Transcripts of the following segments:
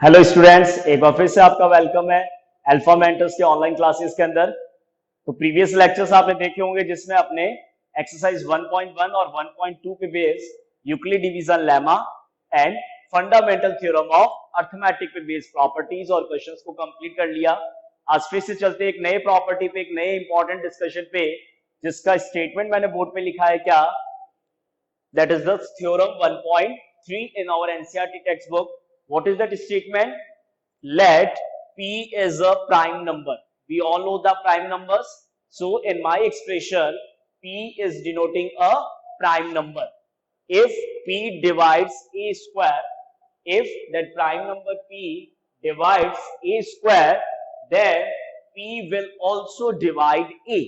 Hello students, एक बार फिर से आपका वेलकम है अल्फा मेंटर्स के ऑनलाइन क्लासेस के अंदर। तो प्रीवियस लेक्चर्स आपने देखे होंगे जिसमें अपने एक्सरसाइज 1.1 और 1.2 पे base Euclid division lemma and fundamental theorem of arithmetic पे बेस प्रॉपर्टीज और क्वेश्चंस को कंप्लीट कर लिया। आज फिर से चलते एक नए प्रॉपर्टी पे, एक नए इंपॉर्टेंट डिस्कशन पे, जिसका स्टेटमेंट मैंने बोर्ड पे लिखा है क्या, that is the theorem 1.3 in our NCERT textbook. What is that statement? Let P is a prime number. We all know the prime numbers. So in my expression, P is denoting a prime number. If P divides A square, if that prime number P divides A square, then P will also divide A,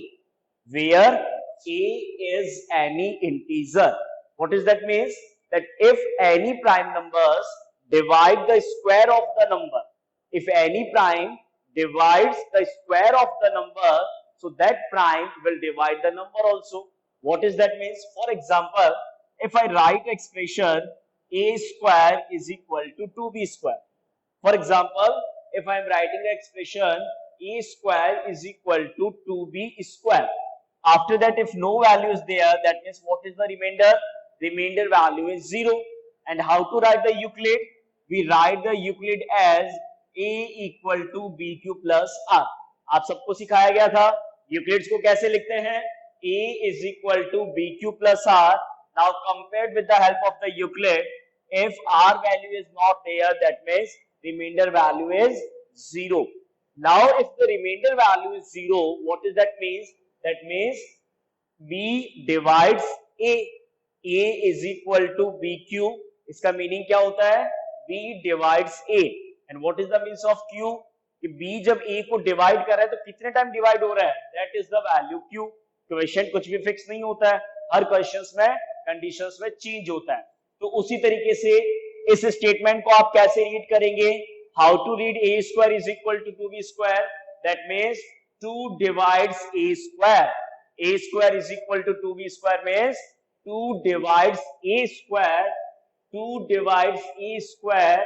where A is any integer. What is that means? That if any prime numbers divide the square of the number, if any prime divides the square of the number, so that prime will divide the number also. What is that means? For example, if I write expression a square is equal to 2b square. For example, if I am writing the expression a square is equal to 2b square. After that, if no value is there, that means what is the remainder? Remainder value is 0. And how to write the Euclid? We write the Euclid as a equal to bq plus r. आप सबको सिखाया गया था Euclid's को कैसे लिखते हैं. a is equal to bq plus r. Now compared with the help of the Euclid, if r value is not there, that means remainder value is 0. Now if the remainder value is 0, what is that means? That means b divides a. a is equal to bq. इसका meaning क्या होता है? b divides a. And what is the means of q? कि b जब a को divide कर रहा है तो कितने टाइम डिवाइड हो रहा है? That is the value q. Question कुछ भी फिक्स नहीं होता है, हर क्वेश्चंस में कंडीशंस में चेंज होता है. तो उसी तरीके से इस स्टेटमेंट को आप कैसे रीड करेंगे? How to read a square is equal to 2b square. That means 2 divides a square. a square is equal to 2b square means 2 divides a square. 2 divides a square,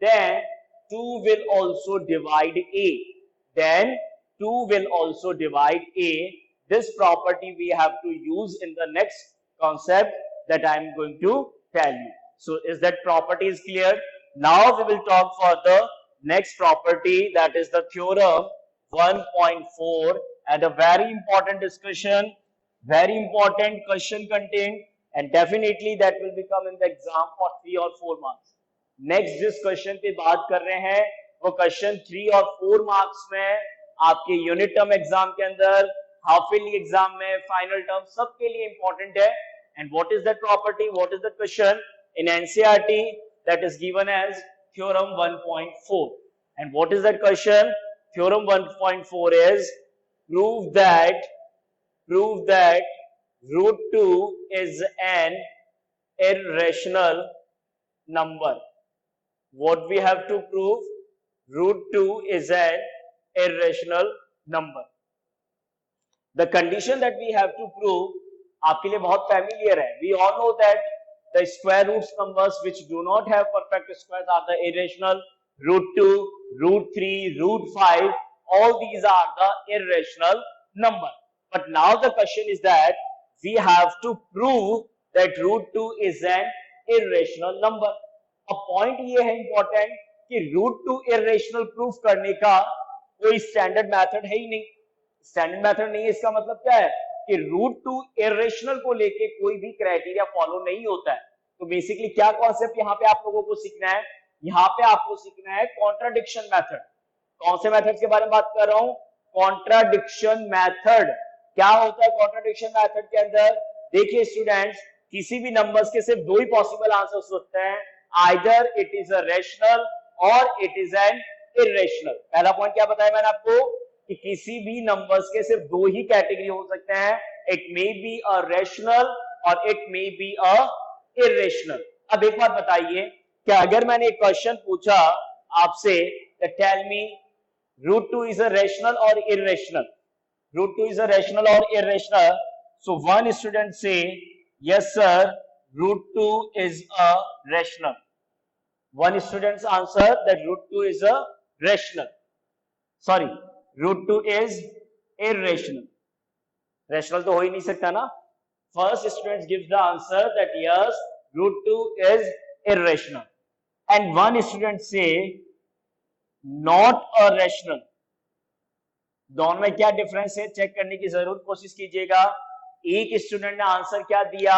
then 2 will also divide a. Then 2 will also divide a. This property we have to use in the next concept that I am going to tell you. So is that property is clear? Now we will talk for the next property, that is the theorem 1.4, and a very important discussion, very important question contained, and definitely that will become in the exam for 3 or 4 marks. Next जिस question पे बात कर रहे हैं वो question 3 और 4 marks में आपके यूनिट टर्म एग्जाम के अंदर, हाफ ईयरली एग्जाम में, फाइनल टर्म सबके लिए इंपॉर्टेंट है. And what is that property, what is that question in NCERT? That is given as theorem 1.4. And what is that question? Theorem 1.4 is prove that root 2 is an irrational number. What we have to prove? Root 2 is an irrational number. The condition that we have to prove आपके लिए बहुत familiar है. We all know that the square roots numbers which do not have perfect squares are the irrational. Root 2, root 3, root 5, all these are the irrational number. But now the question is that we have to prove that root 2 is an irrational number. अब point ये है important कि root two irrational proof करने का कोई standard method है ही नहीं. Standard method नहीं है, इसका मतलब क्या है कि रूट टू इरेशनल को लेके कोई भी क्राइटेरिया फॉलो नहीं होता है. तो बेसिकली क्या कॉन्सेप्ट यहाँ पे आप लोगों को सीखना है? यहाँ पे आपको सीखना है कॉन्ट्राडिक्शन मेथड. कौन से मेथड के बारे में बात कर रहा हूं? Contradiction method. क्या होता है कॉन्ट्राडिक्शन मेथड के अंदर? देखिए स्टूडेंट्स, किसी भी नंबर्स के सिर्फ दो ही पॉसिबल आंसर्स होते हैं. Either it is a rational or it is an irrational. पहला पॉइंट क्या बताया मैंने आपको कि किसी भी नंबर्स के सिर्फ दो ही कैटेगरी हो सकते हैं. It may be a rational or it may be a irrational. अब एक बात बताइए कि अगर मैंने एक क्वेश्चन पूछा आपसे, tell me root 2 is a rational or irrational. Root 2 is a rational or irrational. So one student से yes sir root 2 is a rational. one student's answer that root 2 is a rational. Sorry, root 2 is irrational. Rational तो हो ही नहीं सकता ना. First student gives the answer that yes, root 2 is irrational. And one student say not a rational. दोनों में क्या difference है check करने की जरूर कोशिश कीजिएगा. एक स्टूडेंट ने आंसर क्या दिया,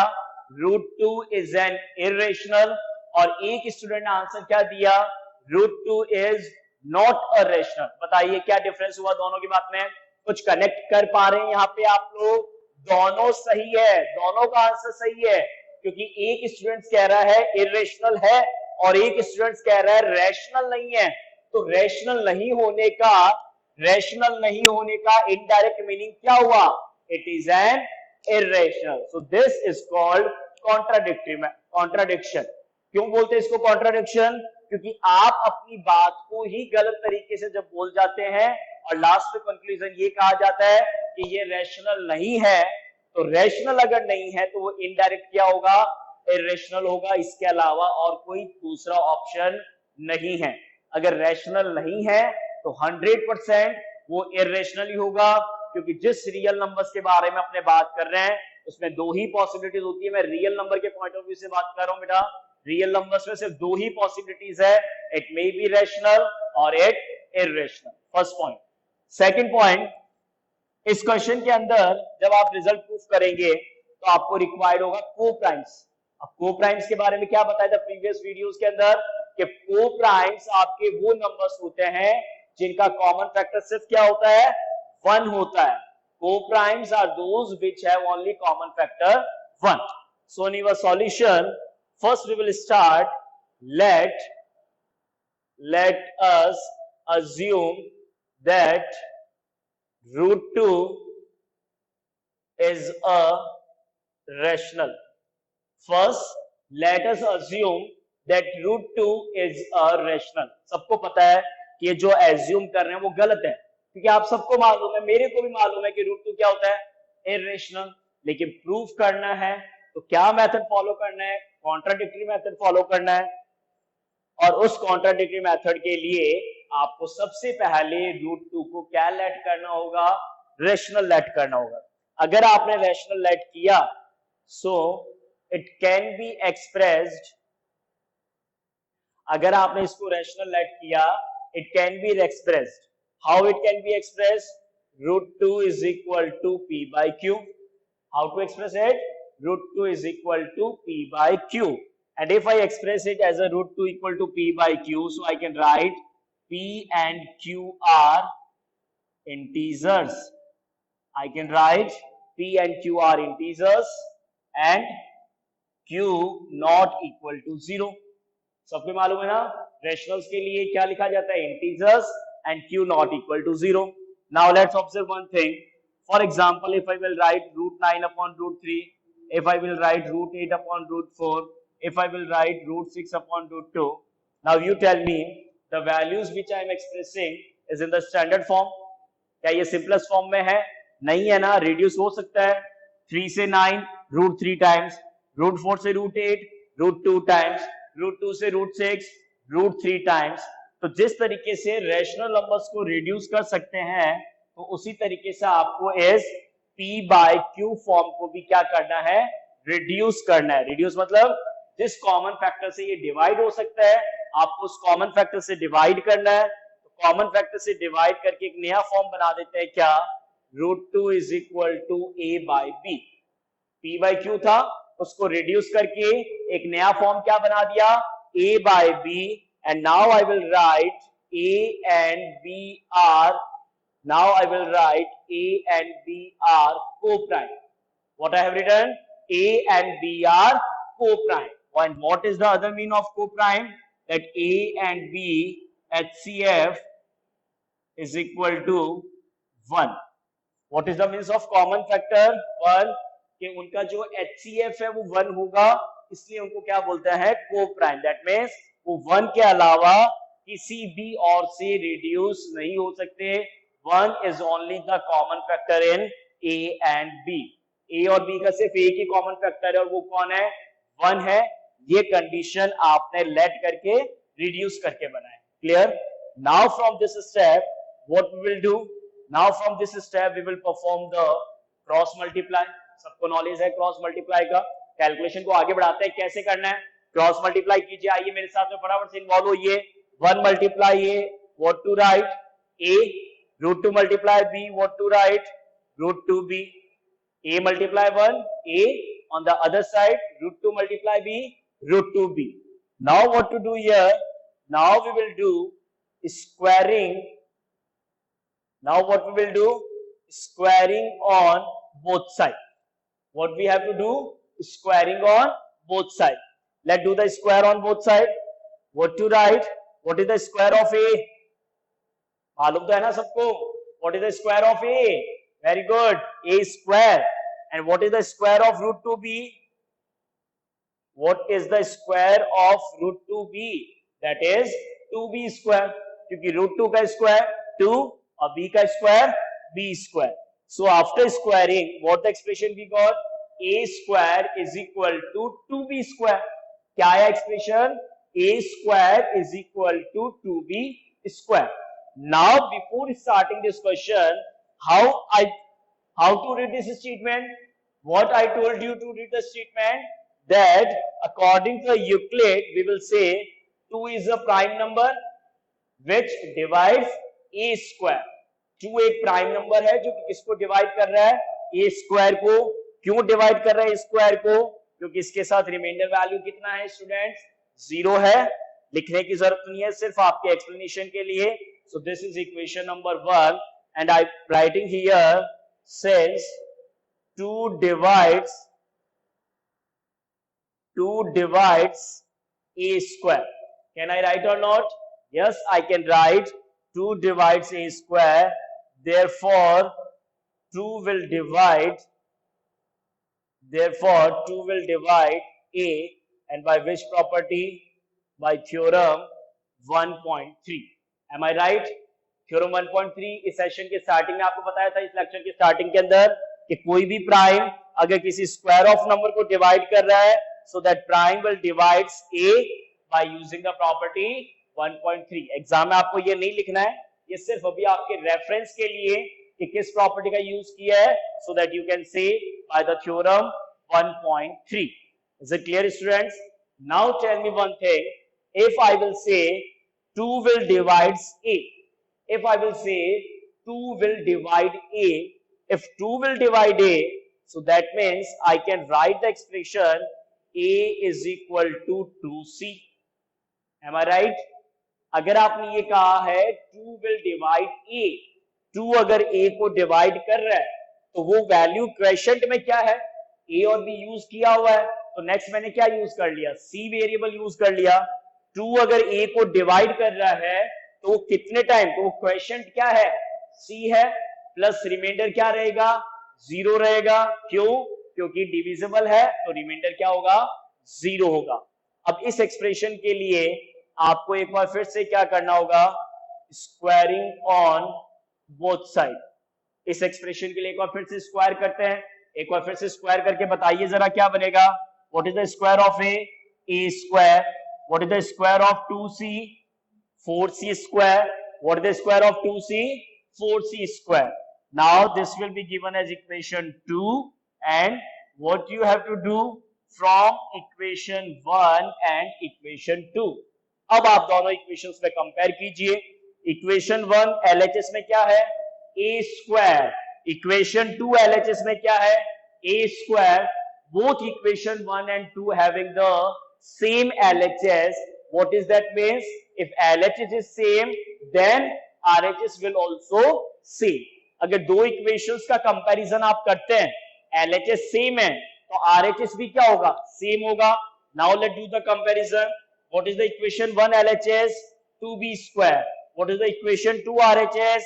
रूट 2 इज एन इरेशनल, और एक स्टूडेंट ने आंसर क्या दिया, root 2 is not a rational. बताइए क्या डिफरेंस हुआ दोनों की बात में. कुछ कनेक्ट कर पा रहे हैं यहाँ पे आप लोग. दोनों सही है, दोनों का आंसर सही है, क्योंकि एक स्टूडेंट कह रहा है इरेशनल है और एक स्टूडेंट कह रहा है रैशनल नहीं है. तो रैशनल नहीं होने का इनडायरेक्ट मीनिंग क्या हुआ, it is an irrational. So this is called contradiction. क्यों बोलते हैं इसको contradiction? क्योंकि आप अपनी बात को ही गलत तरीके से जब बोल जाते हैं और लास्ट में कंक्लूजन ये कहा जाता है कि ये रैशनल नहीं है, तो रैशनल अगर नहीं है तो वो इनडायरेक्ट क्या होगा, irrational होगा. इसके अलावा और कोई दूसरा ऑप्शन नहीं है. अगर रैशनल नहीं है तो 100% वो irrational ही होगा, क्योंकि जिस रियल नंबर्स के बारे में अपने बात कर रहे हैं उसमें दो ही पॉसिबिलिटीज होती है. मैं रियल नंबर के पॉइंट ऑफ व्यू से बात कर रहा हूं बेटा. रियल नंबर्स में सिर्फ दो ही पॉसिबिलिटीज है, it may B rational or it irrational. First point. Second point, इस क्वेश्चन के अंदर जब आप रिजल्ट प्रूफ करेंगे तो आपको रिक्वायर्ड होगा को प्राइम्स. अब को प्राइम्स के बारे में क्या बताया था प्रीवियस वीडियोस के अंदर, कि को प्राइम्स आपके वो नंबर्स होते हैं जिनका कॉमन फैक्टर सिर्फ क्या होता है, 1 होता है. Co-primes are those which have only common factor 1. So in your solution, first we will start. Let us assume that root 2 is a rational. First, let us assume that root 2 is a rational. सबको पता है कि ये जो assume कर रहे हैं वो गलत है, क्योंकि आप सबको मालूम है, मेरे को भी मालूम है कि रूट 2 क्या होता है, इरेशनल. लेकिन प्रूफ करना है तो क्या मेथड फॉलो करना है, कॉन्ट्राडिक्टरी मेथड फॉलो करना है. और उस कॉन्ट्राडिक्टरी मेथड के लिए आपको सबसे पहले रूट 2 को क्या लेट करना होगा, रेशनल लेट करना होगा. अगर आपने रेशनल लेट किया so it can be expressed. अगर आपने इसको रेशनल लेट किया it can be expressed. How it can be expressed? Root 2 is equal to P by Q. How to express it? Root 2 is equal to P by Q. And if I express it as a root 2 equal to P by Q, so I can write P and Q are integers. I can write P and Q are integers and Q not equal to 0. सबको मालूम है ना, rationals के लिए क्या लिखा जाता है, integers and q not equal to 0. Now let's observe one thing. For example, if I will write root 9 upon root 3, if I will write root 8 upon root 4, if I will write root 6 upon root 2, now you tell me the values which I am expressing is in the standard form. क्या ये simplest form में है, नहीं है ना, reduce हो सकता है. 3 से 9 root 3 times, root 4 से root 8 root 2 times, root 2 से root 6 root 3 times. तो जिस तरीके से रैशनल नंबर्स को रिड्यूस कर सकते हैं तो उसी तरीके से आपको इस P by Q फॉर्म को भी क्या करना है, रिड्यूस करना है. रिड्यूस मतलब जिस कॉमन फैक्टर से ये डिवाइड हो सकता है आपको उस कॉमन फैक्टर से डिवाइड करना है. तो कॉमन फैक्टर से डिवाइड करके एक नया फॉर्म बना देते हैं, क्या, root 2 is equal to A by B. P by Q था, उसको रिड्यूस करके एक नया फॉर्म क्या बना दिया, A by B. And now I will write A and B are, now I will write A and B are co-prime. What I have written, A and B are co-prime. And what is the other meaning of co-prime? That A and B HCF is equal to 1. What is the means of common factor? 1. कि उनका जो HCF है वो 1 होगा, इसलिए उनको क्या बोलते हैं, co-prime. That means वो 1 के अलावा किसी भी और से रिड्यूस नहीं हो सकते. 1 is only the common factor in A and B. A और B का सिर्फ एक ही कॉमन फैक्टर है और वो कौन है, 1 है. ये कंडीशन आपने लेट करके रिड्यूस करके बनाए. Clear? Now from this step what we will do, now from this step we will perform the cross multiply. सबको नॉलेज है क्रॉस मल्टीप्लाई का. कैलकुलेशन को आगे बढ़ाते हैं, कैसे करना है. क्रॉस मल्टीप्लाई कीजिए, आइए मेरे साथ में फटाफट से इन्वॉल्व होइए. 1 multiply A, what to write, A. Root 2 multiply B, what to write, root 2 B. A multiply 1, A. On the other side, root 2 multiply B, root 2B. Now what to do here? Now we will do squaring. Now what we will do? Squaring on both sides. What we have to do? Squaring on both sides. Let's do the square on both sides. What to write? What is the square of A? मालूम तो है ना सबको? What is the square of A? Very good. A square. And what is the square of root 2b? What is the square of root 2b? That is 2b square. क्योंकि root 2 का square 2 और b का square b square. So after squaring, what the expression we got? A square is equal to 2b square. क्या है expression? A square is equal to 2b square. Now before starting this question, how to read this statement? What I told you to read the statement, that according to Euclid we will say 2 is a prime number which divides a square. 2 एक prime number है जो किसको divide कर रहा है? a square को. क्यों divide कर रहा है स्क्वायर को? क्योंकि इसके साथ रिमाइंडर वैल्यू कितना है स्टूडेंट्स? 0 है. लिखने की जरूरत नहीं है, सिर्फ आपके एक्सप्लेनेशन के लिए. So this is equation number 1 and I'm writing here since 2 divides a square. Can I write or not? Yes, I can write 2 divides a square. Therefore 2 will divide a, and by which property? By theorem 1.3. Am I right? Theorem 1.3 इस session के starting में आपको बताया था, इस lecture के starting के अंदर, कि कोई भी प्राइम अगर किसी स्क्वायर ऑफ नंबर को डिवाइड कर रहा है, so that prime will divides A by using the property 1.3. Exam में आपको ये नहीं लिखना है, ये सिर्फ अभी आपके रेफरेंस के लिए कि किस प्रॉपर्टी का यूज किया है, so that you can say by the theorem 1.3. Is it clear students? Now tell me one thing. If I will say 2 will divides a. If I will say 2 will divide a, if 2 will divide a, so that means I can write the expression a is equal to 2c. Am I right? अगर आपने ये कहा है 2 will divide a, 2 अगर a को divide कर रहा है तो वो वैल्यू क्वेश्चन में क्या है? a और b यूज किया हुआ है, तो नेक्स्ट मैंने क्या यूज कर लिया? c वेरिएबल यूज कर लिया. 2 अगर a को डिवाइड कर रहा है तो वो कितने टाइम, तो वो क्वेश्चन क्या है? c है, प्लस रिमाइंडर क्या रहेगा? 0 रहेगा. क्यों? क्योंकि डिविजिबल है तो रिमाइंडर क्या होगा? 0 होगा. अब इस एक्सप्रेशन के लिए आपको एक बार फिर से क्या करना होगा? Squaring on both side. इस एक्सप्रेशन के लिए एक बार फिर से स्क्वायर करते हैं. एक बार फिर से स्क्वायर करके बताइए जरा क्या बनेगा? What is the square of a square. What is the square of 2c? 4c square. What is the square of 2c? 4c square. Now this will be given as equation 2, and what you have to do from equation 1 and equation 2. अब आप दोनों equations में compare कीजिए. Equation 1 LHS में क्या है? a square. Equation 2 LHS में क्या है? a square. Both equation 1 and 2 having the same LHS. What is that means? If LHS is same, then RHS will also same. अगर दो इक्वेशंस का कंपैरिजन आप करते हैं, LHS सेम है तो RHS भी क्या होगा? सेम होगा. Now let's do the comparison. What is the equation 1 LHS? 2b square. What is the equation 2 RHS?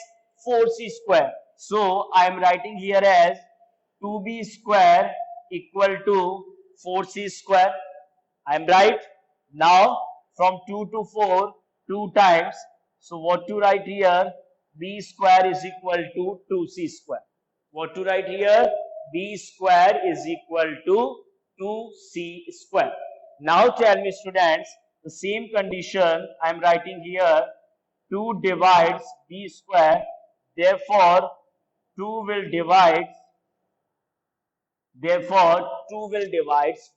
4c square. So I am writing here as 2b square equal to 4c square. I am right. Now from 2 to 4, 2 times. So what to write here? B square is equal to 2c square. What to write here? B square is equal to 2c square. Now tell me students, the same condition I am writing here, 2 divides b square, therefore 2 will divide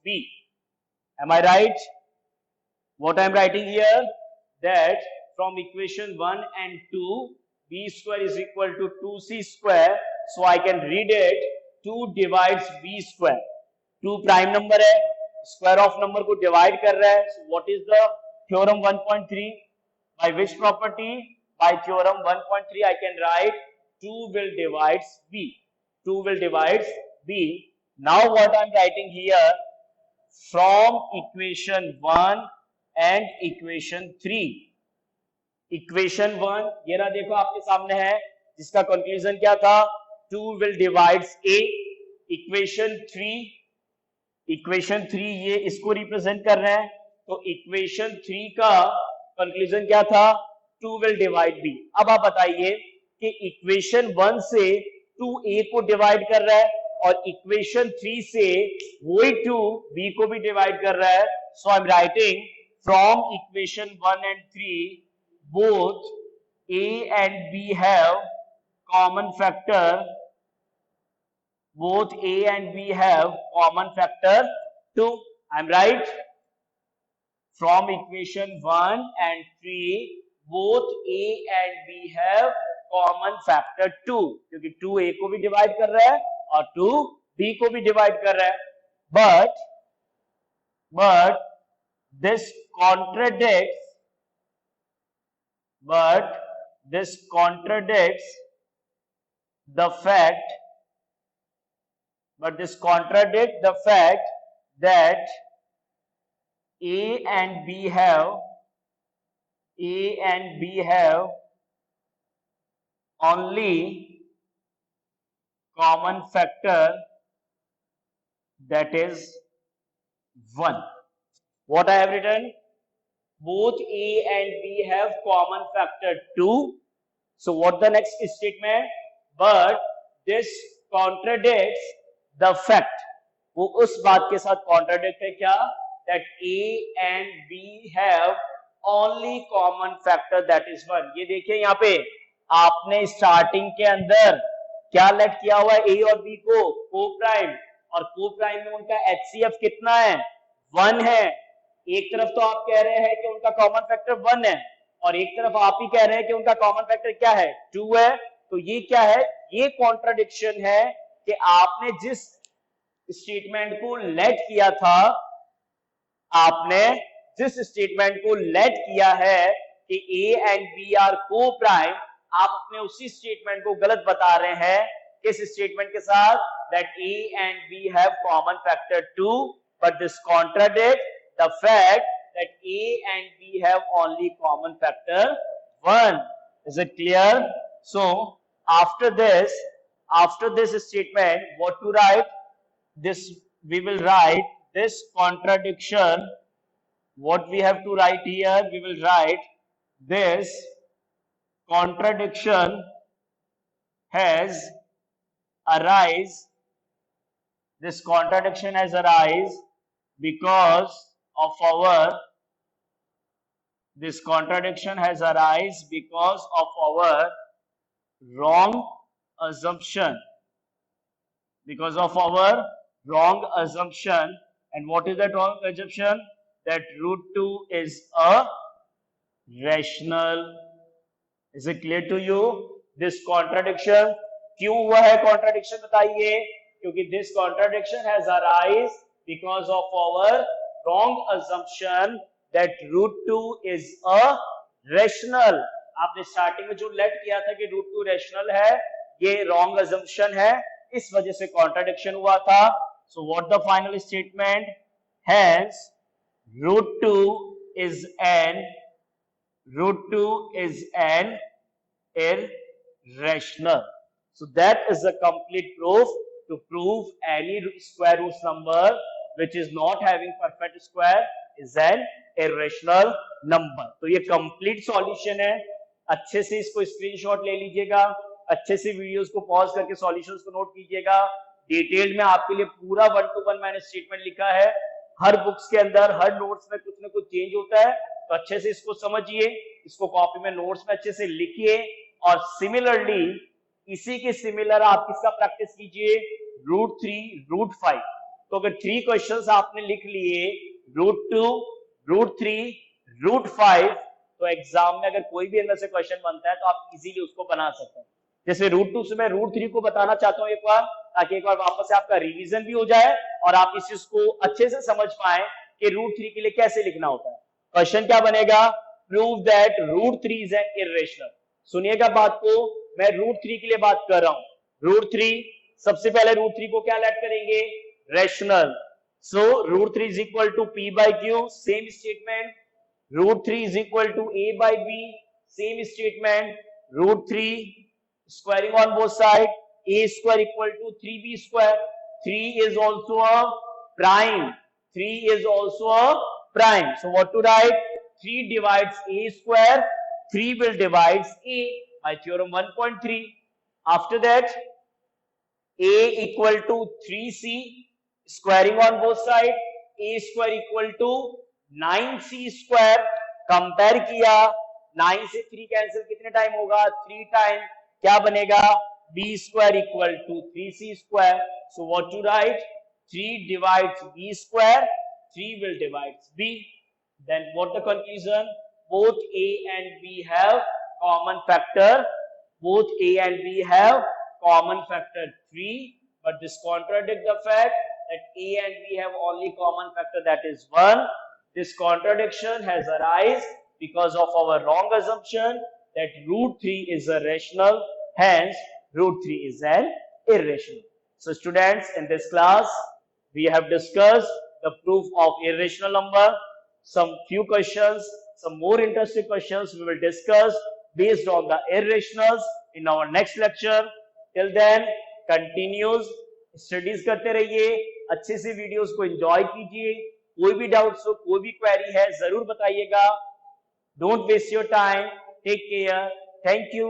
b. Am I right? What I am writing here, that from equation 1 and 2, b square is equal to 2c square. So I can read it, 2 divides b square. 2 prime number है, square of number को divide कर रहा है. So what is the theorem 1.3? By which property? By theorem 1.3 I can write 2 will divides b. 2 will divides b. Now what I am writing here, from equation 1 and equation 3. Equation 1 ये ना देखो आपके सामने है, जिसका कंक्लूजन क्या था, 2 will divides a. Equation 3 ये इसको रिप्रेजेंट कर रहे हैं. तो इक्वेशन 3 का कंक्लूजन क्या था, 2 will divide b. अब आप बताइए कि इक्वेशन 1 से 2a को डिवाइड कर रहा है और इक्वेशन 3 से वही 2b को भी डिवाइड कर रहा है. So I am writing from equation 1 and 3 both a and b have common factor. Both a and b have common factor 2. I'm right. From equation 1 and 3 both a and b have common factor 2, क्योंकि 2 a को भी divide कर रहा है और 2 b को भी divide कर रहा है. But this contradicts the fact that a and b have only common factor, that is 1. What I have written, both a and b have common factor 2. So what the next statement? But this contradicts the fact. वो उस बात के साथ contradict है क्या? That a and b have only common factor, that is 1. ये देखिए यहाँ पे आपने स्टार्टिंग के अंदर क्या लेट किया हुआ है, a और b को को प्राइम, और को प्राइम में उनका HCF कितना है, 1 है. एक तरफ तो आप कह रहे हैं कि उनका कॉमन फैक्टर 1 है और एक तरफ आप ही कह रहे हैं कि उनका कॉमन फैक्टर क्या है, 2 है. तो ये क्या है, ये कॉन्ट्राडिक्शन है कि आपने जिस स्टेटमेंट को लेट किया था, आपने जिस स्टेटमेंट को लेट किया है कि a एंड b आर को प्राइम, आप अपने उसी स्टेटमेंट को गलत बता रहे हैं. किस स्टेटमेंट के साथ, that a and b have common factor 2, but this contradicts the fact that a and b have only common factor 1. Is it clear? So after this statement, what to write? This we will write this contradiction. What we have to write here, we will write this contradiction has arise. This contradiction has arise because of our wrong assumption. Because of our wrong assumption. And what is that wrong assumption? That root 2 is a rational. Is it clear to you? This contradiction क्यों हुआ है contradiction, बताइए. क्योंकि this contradiction has arise because of our wrong assumption that root 2 is a rational. आपने starting में जो late किया था कि root 2 rational है, ये wrong assumption है, इस वजह से contradiction हुआ था. So what the final statement? Hence root 2 is an irrational. So that is a complete proof. To prove any square root number which is not having perfect square is an irrational number. तो ये complete solution है. अच्छे से इसको screenshot ले लीजिएगा, अच्छे से वीडियोस को पॉज करके सॉल्यूशंस को नोट कीजिएगा. डिटेल में आपके लिए पूरा 1 to 1 मैंने स्टेटमेंट लिखा है. हर बुक्स के अंदर, हर नोट्स में कुछ ना कुछ चेंज होता है, तो अच्छे से इसको समझिए, इसको कॉपी में नोट्स में अच्छे से लिखिए, और सिमिलरली इसी के सिमिलर आप किसका प्रैक्टिस कीजिए, √3, √5। तो अगर 3 क्वेश्चंस आपने लिख लिए, √2, √3, √5, तो एग्जाम में अगर कोई भी इनमें से क्वेश्चन बनता है तो आप इजीली उसको बना सकते हैं। जैसे √2 से मैं √3 को बताना चाहता हूं एक बार, ताकि एक बार वापस से आपका रिवीजन भी हो जाए और आप इस चीज को अच्छे से समझ पाए कि √3 के लिए कैसे लिखना होता है। क्वेश्चन क्या बनेगा, prove that √3 is an irrational. सुनिएगा बात को, मैं √3 के लिए बात कर रहा हूं। √3, सबसे पहले √3 को क्या लेट करेंगे, rational. So √3 is equal to P by Q, same statement. √3 is equal to A by B, same statement. √3 squaring on both sides, A square equal to 3B square. 3 is also a prime. 3 is also a prime. So what to write? 3 divides A square. 3 will divide A by theorem 1.3. After that, A equal to 3C, squaring on both sides. A square equal to 9C square. Compare किया, 9 से 3 cancel कितने time होगा, 3 time. क्या बनेगा, B square equal to 3C square. So what to write? 3 divides B square, 3 will divide B. Then what the conclusion? Both A and B have common factor. Both A and B have common factor 3, but this contradicts the fact that A and B have only common factor, that is 1. This contradiction has arisen because of our wrong assumption that √3 is a rational, hence √3 is an irrational. So students, in this class we have discussed the proof of irrational number. Some few questions, some more interesting questions we will discuss based on the irrationals in our next lecture. Till then, continues studies करते रहिए, अच्छे से videos को enjoy कीजिए। कोई भी doubts हो, कोई भी क्वेरी है, जरूर बताइएगा। Don't waste your time, take care, thank you.